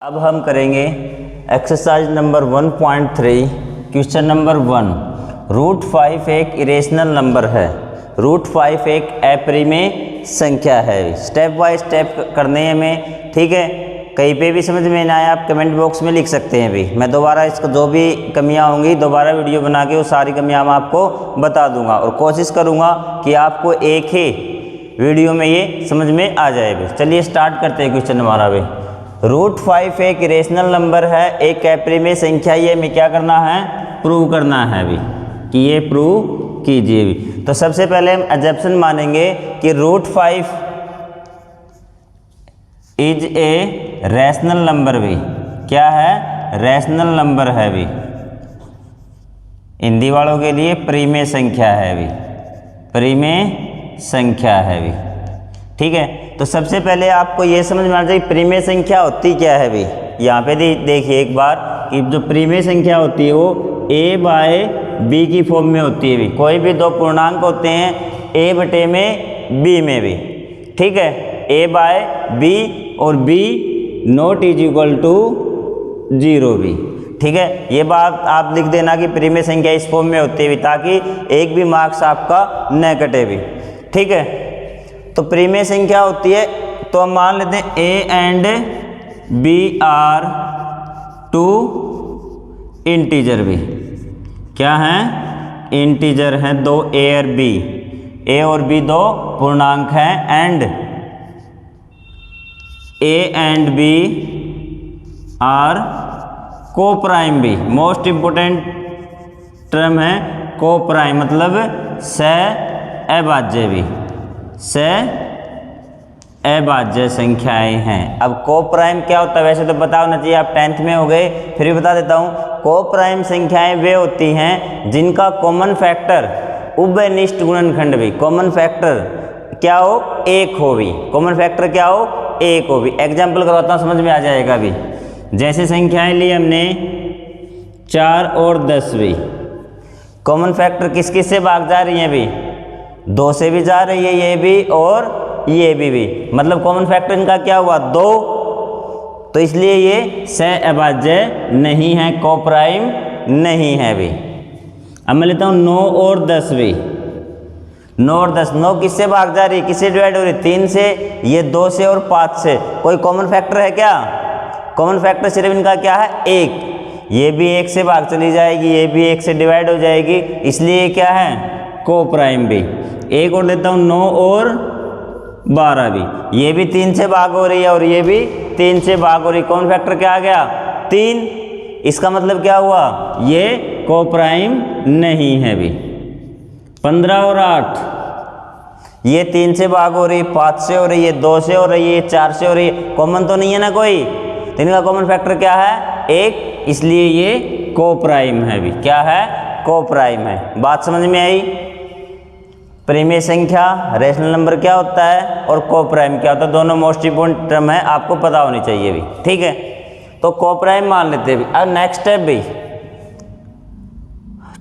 अब हम करेंगे exercise number 1.3 question number 1। Root 5 एक इरेशनल नंबर है। रूट 5 एक अप्रिमेय संख्या है। स्टेप बाय स्टेप करने हैं हमें, ठीक है। कहीं पे भी समझ में ना आए आप कमेंट बॉक्स में लिख सकते हैं। भी मैं दोबारा इसको जो भी कमियां होंगी दोबारा वीडियो बना के वो सारी कमियां मैं आपको बता दूंगा और कोशिश करूंगा कि आपको एक ही वीडियो में ये समझ में आ जाए। भी चलिए स्टार्ट करते हैं क्वेश्चन हमारा। भी रूट 5 एक इरेशनल नंबर है, एक अप्रिमेय संख्या। ये हमें क्या करना है? प्रूव करना है भी कि ये प्रूव कीजिए। भी तो सबसे पहले हम अजम्पशन मानेंगे कि root 5 is a rational number. भी क्या है? रैशनल नंबर है। भी हिंदी वालों के लिए प्रिमेय संख्या है। भी प्रिमेय संख्या है। भी ठीक है। तो सबसे पहले आपको ये समझ में आना चाहिए प्रिमेय संख्या होती क्या है। भी यहाँ पे देखिए एक बार कि जो प्रिमेय संख्या होती है वो a बाय b की फॉर्म में होती है। भी कोई भी दो पूर्णांक होते हैं a बटे में b में। भी ठीक है, a बाय b और b not is equal to 0 भी। ठीक है, ये बात आप लिख देना कि प्रिमेय संख्या इस फॉर्म में होती है भी, ताकि एक भी मार्क्स आपका न कटे। भी ठीक है। तो प्रिमेय संख्या होती है तो हम मान लेते हैं a and b are two integer. भी क्या है? इंटीजर हैं, दो a और b। a और b दो पूर्णांक हैं and a and b are coprime. भी मोस्ट इंपोर्टेंट टर्म है को प्राइम, मतलब सहअभाज्य। भी सहअभाज्य संख्याएं हैं। अब को प्राइम क्या होता है? वैसे तो पता होना चाहिए, आप 10th में हो गए, फिर भी बता देता हूँ। को प्राइम संख्याएं वे होती हैं जिनका कॉमन फैक्टर उभयनिष्ठ गुणनखंड। भी कॉमन फैक्टर क्या हो? एक हो। भी कॉमन फैक्टर क्या हो? एक हो। भी एग्जाम्पल करवाता हूँ, समझ में आ जाएगा। भी जैसे संख्याएं ली हमने 4 और 10। भी कॉमन फैक्टर किस किस से भाग जा रही हैं? भी 2 से भी जा रही है, ये भी और ये भी। मतलब कॉमन फैक्टर इनका क्या हुआ? 2। तो इसलिए ये सहअभाज्य नहीं है, को प्राइम नहीं है। भी अब मैं लेता हूँ 9 और 10। भी 9 और 10, 9 किससे भाग जा रही है? किससे डिवाइड हो रही है? 3 से, ये 2 से और 5 से। कोई कॉमन फैक्टर है क्या? कॉमन फैक्टर सिर्फ इनका क्या है? 1। ये भी 1 से भाग चली जाएगी, ये भी 1 से डिवाइड हो जाएगी, इसलिए ये क्या है? Coprime. भी एक और लेता हूँ 9 और 12। भी ये भी 3 से भाग हो रही है और ये भी 3 से भाग हो रही है। कॉमन फैक्टर क्या आ गया? 3। इसका मतलब क्या हुआ? ये को प्राइम नहीं है। भी 15 और 8, ये 3 से भाग हो रही है, 5 से हो रही है, 2 से हो रही है, 4 से हो रही है। कॉमन तो नहीं है ना कोई, तो इनका कॉमन फैक्टर क्या है? 1, इसलिए ये को प्राइम है। भी क्या है? को प्राइम है। बात समझ में आई? प्रिमेय संख्या, रैशनल नंबर क्या होता है और को प्राइम क्या होता है, दोनों मोस्ट इंपोर्टेंट टर्म है, आपको पता होनी चाहिए। भी ठीक है। तो को प्राइम मान लेते हैं। अब नेक्स्ट स्टेप भी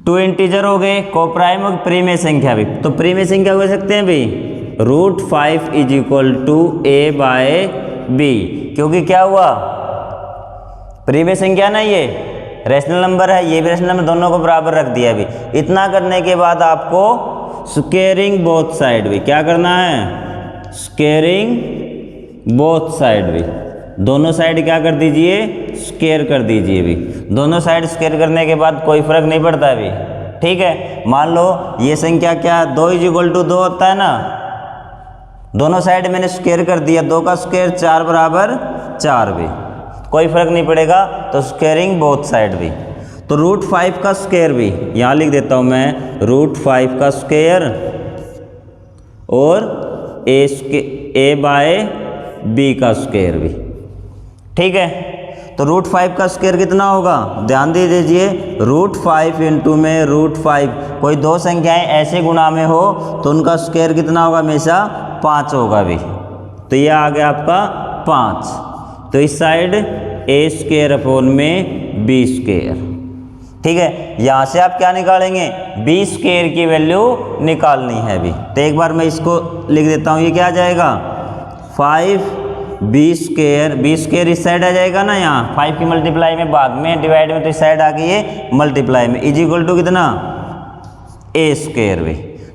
2 इंटीजर हो गए, को प्राइम और प्रिमेय संख्या। भी तो प्रिमेय संख्या हो सकते हैं भी root 5 is equal to a by b, क्योंकि क्या हुआ? प्रिमेय संख्या ना, ये रैशनल नंबर है, ये भी रैशनल नंबर, दोनों को बराबर रख दिया। भी इतना करने के बाद आपको स्क्वेयरिंग बोथ साइड। भी क्या करना है? Squaring both side. भी दोनों साइड क्या कर दीजिए? स्क्वेयर कर दीजिए। भी दोनों साइड स्क्वेयर करने के बाद कोई फर्क नहीं पड़ता। भी ठीक है। मान लो ये संख्या क्या? 2 इज इक्वल टू 2 होता है ना, दोनों साइड मैंने स्क्वेयर कर दिया, 2 का स्क्वेयर 4 बराबर 4। भी कोई फर्क नहीं पड़ेगा, तो स्क्वेयरिंग बोथ साइड। भी तो रूट 5 का स्क्वायर। भी यहाँ लिख देता हूँ मैं रूट 5 का स्क्वायर और a बाय b का स्क्वायर। भी ठीक है। तो रूट 5 का स्क्वायर कितना होगा? ध्यान दे दीजिए, रूट 5 इंटू में रूट 5, कोई दो संख्याएं ऐसे गुणा में हो तो उनका स्क्वायर कितना होगा? हमेशा 5 होगा। भी तो ये आ गया आपका 5। तो इस साइड a स्क्वायर अपॉन में b स्क्वायर। ठीक है। यहाँ से आप क्या निकालेंगे? b स्क्वायर की वैल्यू निकालनी है। भी तो एक बार मैं इसको लिख देता हूँ, ये क्या आ जाएगा? 5 बी स्क्वायर इस साइड आ जाएगा ना, यहाँ 5 की मल्टीप्लाई में बाद में डिवाइड में, तो इस साइड आ गई ये मल्टीप्लाई में, इज इक्वल टू कितना ए स्क्वायर भी।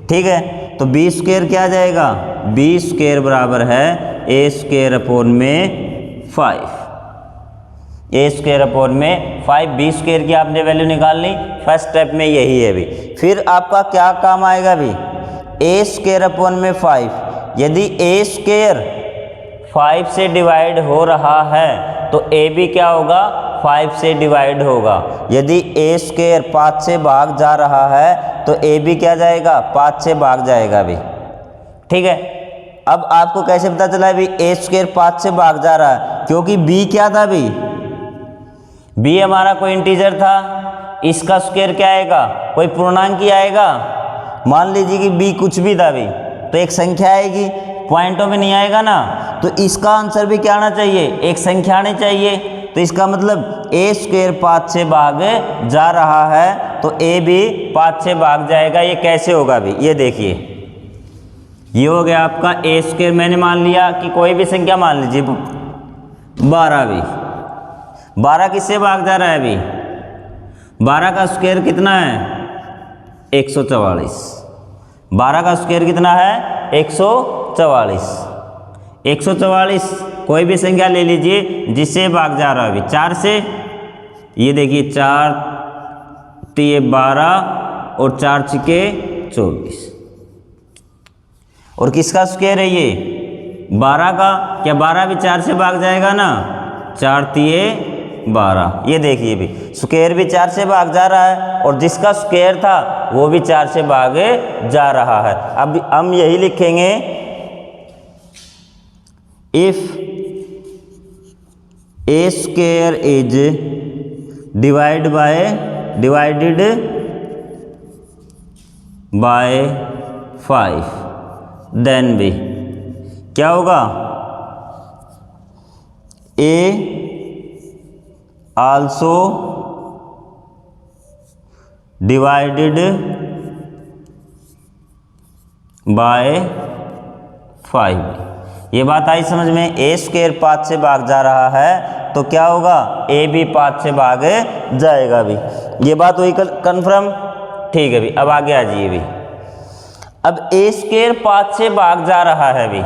ठीक है, तो बी स्क्वायर क्या आ जाएगा, बी स्क्वायर बराबर है ए स्क्वायर अपॉन में 5, ए स्क्वायर अपॉन में 5। बी स्क्वायर की आपने वैल्यू निकाल ली, फर्स्ट स्टेप में यही है भी। फिर आपका क्या काम आएगा भी, ए स्क्वायर अपॉन में 5, यदि ए स्क्वायर 5 से डिवाइड हो रहा है तो ए भी क्या होगा, 5 से डिवाइड होगा। यदि ए स्क्वायर 5 से भाग जा रहा है तो ए भी क्या जाएगा, 5 से भाग जाएगा भी। ठीक है, अब आपको कैसे पता चला भी ए स्क्वायर 5 से भाग जा रहा है, क्योंकि बी क्या था भी, बी हमारा कोई इंटीजर था, इसका स्क्वायर क्या आएगा, कोई पूर्णांक ही आएगा। मान लीजिए कि बी कुछ भी था भी, तो एक संख्या आएगी, पॉइंटों में नहीं आएगा ना, तो इसका आंसर भी क्या आना चाहिए, एक संख्या आनी चाहिए। तो इसका मतलब ए स्क्वायर 5 से भाग जा रहा है तो ए भी 5 से भाग जाएगा। ये कैसे होगा भी, ये देखिए, ये हो गया आपका ए स्क्वायर। मैंने मान लिया कि कोई भी संख्या मान लीजिए 12 भी, 12 किससे भाग जा रहा है अभी, 12 का स्क्वायर कितना है 144, 12 का स्क्वायर कितना है 144, 144 कोई भी संख्या ले लीजिए जिससे भाग जा रहा है अभी 4 से। ये देखिए 4 तिये 12 और 4 छिके 24, और किसका स्क्वायर है ये 12 का, क्या 12 भी 4 से भाग जाएगा ना, 4 तिये 12। ये देखिए भी स्क्वायर भी 4 से भाग जा रहा है और जिसका स्क्वायर था वो भी 4 से भागे जा रहा है। अब हम यही लिखेंगे, if a square is divided by 5 then भी क्या होगा, ए आल्सो डिवाइडेड बाय 5। ये बात आई समझ में, ए स्क्वायर 5 से भाग जा रहा है तो क्या होगा, ए भी 5 से भाग जाएगा भी। ये बात हुई कन्फर्म, ठीक है भी। अब आगे आ जाइए भी, अब ए स्क्वायर 5 से भाग जा रहा है अभी,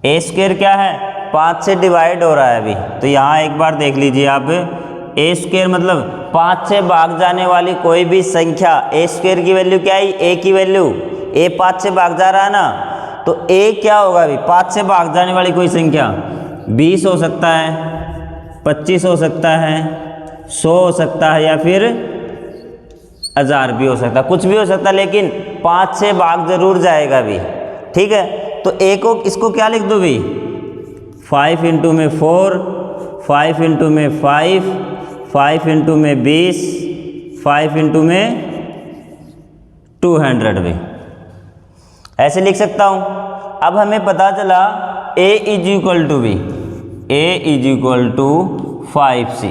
ए स्क्वायर क्या है 5 से डिवाइड हो रहा है अभी। तो यहाँ एक बार देख लीजिए आप, ए स्क्वायर मतलब 5 से भाग जाने वाली कोई भी संख्या, ए स्क्वायर की वैल्यू क्या है, ए की वैल्यू, ए 5 से भाग जा रहा है ना, तो ए क्या होगा अभी, 5 से भाग जाने वाली कोई संख्या 20 हो सकता है, 25 हो सकता है, 100 हो सकता है, या फिर 1000 भी हो सकता है, कुछ भी हो सकता है, लेकिन 5 से भाग जरूर जाएगा भी। ठीक है, तो ए को इसको क्या लिख दो भी, 5 इंटू में 4, 5 इंटू में 5, 5 इंटू में 20, 5 इंटू में 200 भी ऐसे लिख सकता हूँ। अब हमें पता चला a इज इक्वल टू भी, a is equal to 5c।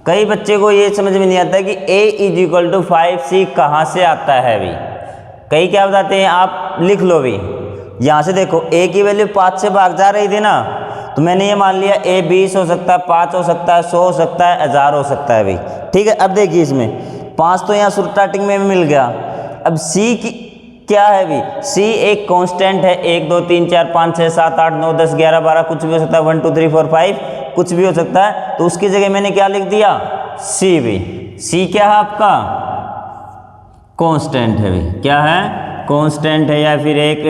कई बच्चे को ये समझ में नहीं आता कि a is equal to 5c कहाँ से आता है भी। कई क्या बताते हैं, आप लिख लो भी, यहाँ से देखो a की वैल्यू 5 से भाग जा रही थी ना, तो मैंने ये मान लिया a 20 हो सकता है, 5 हो सकता है, 100 हो सकता है, 1000 हो सकता है भी। ठीक है, अब देखिए इसमें 5 तो यहाँ स्टार्टिंग में मिल गया। अब c की क्या है भी, c एक कांस्टेंट है, 1 2 3 4 5 6 7 8 9 10 11 12 कुछ भी हो सकता है, 1 2 3 4 5 कुछ भी हो सकता है। तो उसकी जगह मैंने क्या लिख दिया, c भी। c क्या है आपका, कांस्टेंट है भी, क्या है कांस्टेंट है, या फिर एक,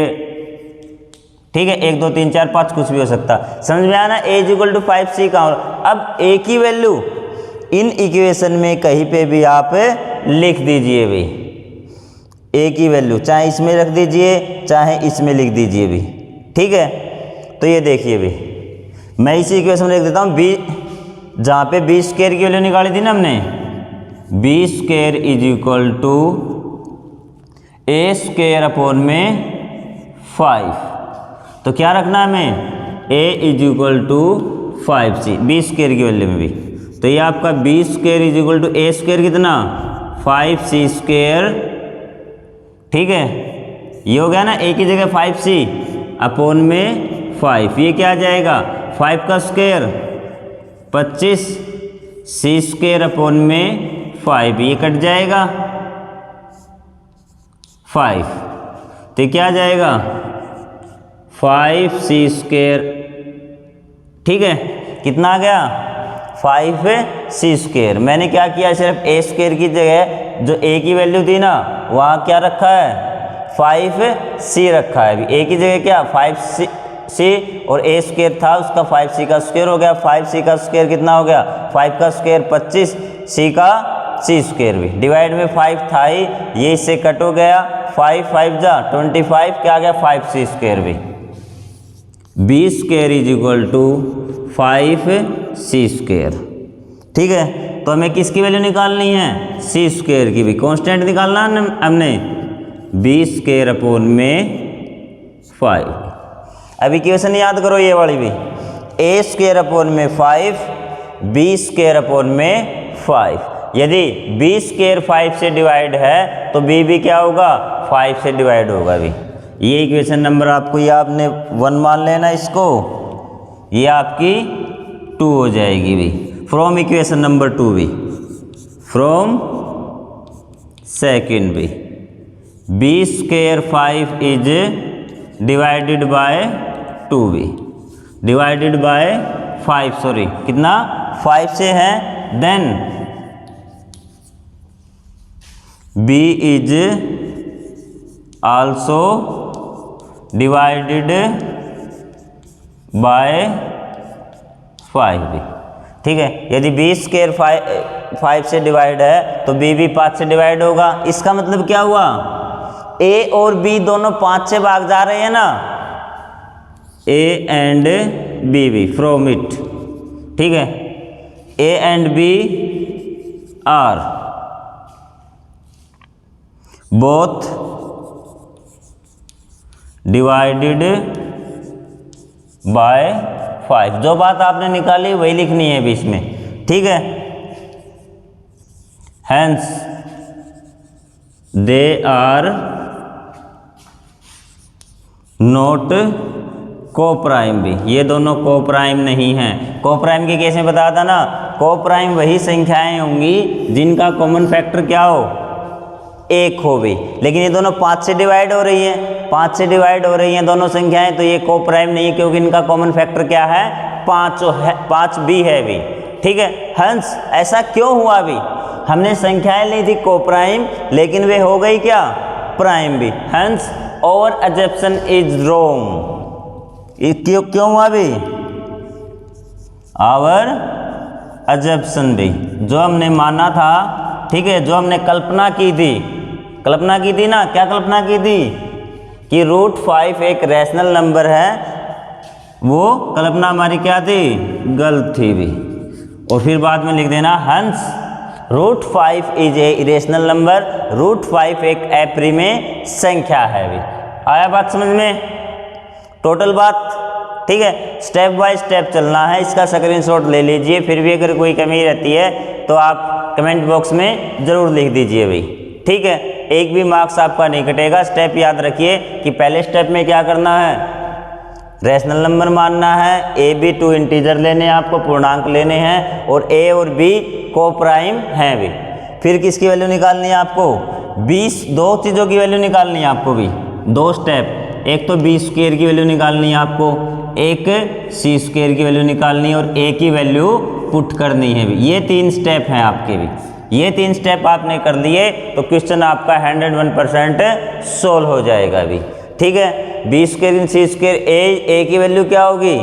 ठीक है 1 2 3 4 5 कुछ भी हो सकता है। समझ में आया ना, a is equal to 5c का। अब a की वैल्यू इन इक्वेशन में कहीं पे भी आप लिख दीजिए भी, a की वैल्यू चाहे इसमें रख दीजिए चाहे इसमें लिख दीजिए भी। ठीक है, तो ये देखिए भी, मैं इसी इक्वेशन में लिख देता हूँ b, जहाँ पे b स्क्वायर की वैल्यू निकाली थी ना हमने, b square is equal to a square upon में 5। तो क्या रखना हमें, a is equal to 5c, b square की वैल्यू में भी। तो ये आपका b square is equal to a square कितना 5c स्क्वायर। ठीक है, ये हो गया ना, a की जगह 5c अपॉन में 5, ये क्या आ जाएगा 5 का स्क्वायर 25 सी स्क्वायर अपॉन में 5, ये कट जाएगा 5, तो क्या आ जाएगा 5 सी स्क्वायर, ठीक है, कितना आ गया 5 सी स्क्वायर। मैंने क्या किया, सिर्फ ए स्क्वायर की जगह जो ए की वैल्यू थी ना वहाँ क्या रखा है 5 सी रखा है। अभी ए की जगह क्या 5 सी और ए स्क्वायर था उसका 5 सी का स्क्वायर हो गया। 5 सी का स्क्वायर कितना हो गया 5 का स्क्वायर 25, सी का सी स्क्वायर भी डिवाइड में 5 था ही, ये इससे कट हो गया 5 5 जा 25, क्या आ गया 5 सी स्क्वायर भी। B square is equal to 5 c square, ठीक है। तो हमें किसकी वैल्यू निकालनी है सी स्क्वायर की भी, कांस्टेंट निकालना हमने बी स्क्वायर अपॉन में 5। अभी इक्वेशन याद करो ये वाली भी, ए स्क्वायर अपॉन में 5 बी स्क्वायर अपॉन में 5। यदि बी स्क्वायर 5 से डिवाइड है तो बी भी क्या होगा 5 से डिवाइड होगा भी। ये इक्वेशन नंबर आपको, ये आपने 1 मान लेना इसको, ये आपकी 2 हो जाएगी भी। फ्रॉम इक्वेशन नंबर 2 भी, फ्रॉम सेकंड भी, b square 5 is divided by 2 भी, डिवाइडेड बाय 5, सॉरी कितना 5 से है, then b is also divided by 5 भी, ठीक है। यदि बी स्क्वायर 5 से डिवाइड है तो बी भी 5 से डिवाइड होगा। इसका मतलब क्या हुआ, ए और बी दोनों 5 से भाग जा रहे हैं ना, ए एंड बी भी फ्रॉम इट, ठीक है। A and b are both divided by 5। जो बात आपने निकाली वही लिखनी है बीच में, ठीक है। Hence they are not coprime भी, ये दोनों कोप्राइम नहीं हैं। कोप्राइम के केस में बताया था ना, कोप्राइम वही संख्याएं होंगी जिनका कॉमन फैक्टर क्या हो 1 हो भी, लेकिन ये दोनों 5 से डिवाइड हो रही हैं, 5 से डिवाइड हो रही हैं दोनों संख्याएं, तो ये कोप्राइम नहीं है क्योंकि इनका कॉमन फैक्टर क्या है 5 भी है भी, ठीक है। हंस ऐसा क्यों हुआ भी, हमने संख्याएं ली थी कोप्राइम लेकिन वे हो गई क्या प्राइम भी। हंस और एजम्पशन इज रॉन्ग, क्यों हुआ भी आवर एजम्पशन भी, जो हमने माना था, ठीक है, जो हमने कल्पना की थी ना, क्या कल्पना की थी कि √5 एक रैशनल नंबर है, वो कल्पना हमारी क्या थी गलत थी भी। और फिर बाद में लिख देना हंस √5 इज ए इरेशनल नंबर, √5 एक अप्रिमेय संख्या है भी। आया बात समझ में, टोटल बात, ठीक है। स्टेप बाय स्टेप चलना है, इसका स्क्रीनशॉट ले लीजिए। फिर भी अगर कोई कमी रहती है तो आप कमेंट बॉक्स में ज़रूर लिख दीजिए भाई, ठीक है। एक भी मार्क्स आपका नहीं कटेगा। स्टेप याद रखिए कि पहले स्टेप में क्या करना है, रैशनल नंबर मानना है, ए बी 2 इंटीजर लेने हैं आपको, पूर्णांक लेने हैं, और ए और बी कोप्राइम हैं भी। फिर किसकी वैल्यू निकालनी है आपको 2 चीज़ों की वैल्यू निकालनी है आपको भी, 2 स्टेप। एक तो बी स्क्वायर की वैल्यू निकालनी है आपको, एक सी स्क्वायर की वैल्यू निकालनी है, और ए की वैल्यू पुट करनी है भी। ये 3 स्टेप हैं आपके भी, ये 3 स्टेप आपने कर लिए तो क्वेश्चन आपका 101% सोल्व हो जाएगा अभी, ठीक है। बी स्क्वायर इन सी स्क्वायर, ए की वैल्यू क्या होगी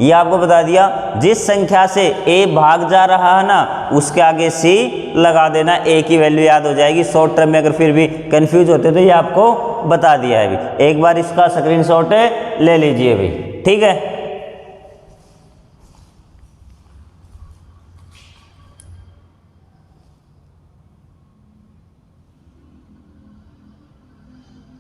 ये आपको बता दिया। जिस संख्या से ए भाग जा रहा है ना उसके आगे सी लगा देना, ए की वैल्यू याद हो जाएगी। शॉर्ट टर्म में अगर फिर भी कंफ्यूज होते तो ये आपको बता दिया है अभी। एक बार इसका स्क्रीनशॉट ले लीजिए भाई, ठीक है।